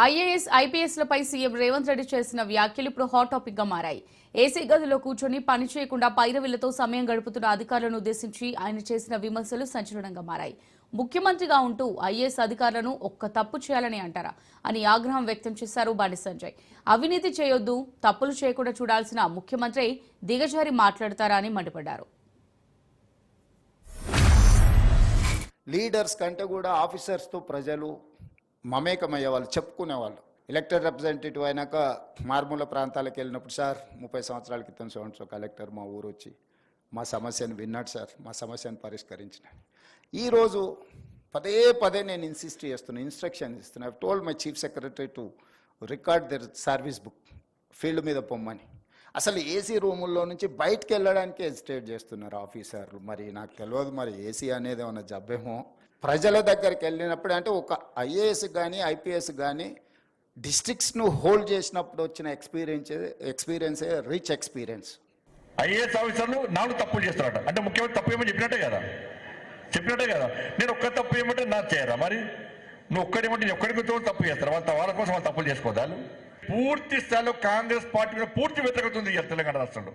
IAS, ఐపీఎస్లపై CM Revanth Reddy చేసిన వ్యాఖ్యలు ఇప్పుడు హాట్ టాపిక్ గా మారాయి. ఏసీ గదిలో కూర్చొని పని చేయకుండా పైరవిలతో సమయం గడుపుతున్న అధికారులను ఉద్దేశించి ఆయన చేసిన విమర్శలు సంచలనంగా మారాయి. ముఖ్యమంత్రిగా ఉంటూ ఐఏఎస్ అధికారులను ఒక్క తప్పు చేయాలని అంటారా అని ఆగ్రహం వ్యక్తం చేశారు బండి సంజయ్. అవినీతి చేయొద్దు, తప్పులు చేయకుండా చూడాల్సిన ముఖ్యమంత్రి దిగజారి మాట్లాడతారా అని మండిపడ్డారు. లీడర్స్ కంటే కూడా ఆఫీసర్స్తో ప్రజలు మమేకమయ్యే వాళ్ళు, చెప్పుకునేవాళ్ళు. ఎలక్టెడ్ రిప్రజెంటేటివ్ అయినాక మారుమూల ప్రాంతాలకు వెళ్ళినప్పుడు, సార్ 30 సంవత్సరాల క్రితం సో కలెక్టర్ మా ఊరు వచ్చి మా సమస్యను విన్నాడు సార్, మా సమస్యను పరిష్కరించిన. ఈరోజు పదే పదే నేను ఇన్స్ట్రక్షన్ ఇస్తున్నా. I told my chief secretary to record there service book, field మీద పొమ్మని. అసలు ఏసీ రూముల్లో నుంచి బయటకు వెళ్ళడానికి హెసిటేట్ చేస్తున్నారు ఆఫీసర్లు. మరి నాకు తెలియదు, మరి ఏసీ అనేది ఏమన్నా జబ్బేమో. ప్రజల దగ్గరికి వెళ్ళినప్పుడు, అంటే ఒక ఐఏఎస్ కానీ ఐపీఎస్ కానీ డిస్ట్రిక్ట్స్ను హోల్డ్ చేసినప్పుడు వచ్చిన ఎక్స్పీరియన్సే రిచ్ ఎక్స్పీరియన్స్. ఐఏఎస్ ఆఫీసర్లు 4 తప్పులు చేస్తారట. అంటే ముఖ్యమంత్రి తప్పు ఏమని చెప్పినట్టే కదా. నేను ఒక్క తప్పు ఏమంటే నాకు చేయరా? మరి నువ్వు ఒక్కడేమంటే నేను ఒక్కడికి తప్పు చేస్తారు. వాళ్ళ కోసం వాళ్ళు తప్పులు చేసుకోదాలు. పూర్తి స్థాయిలో కాంగ్రెస్ పార్టీ మీద పూర్తి వ్యతిరేకత ఉంది తెలంగాణ రాష్ట్రంలో.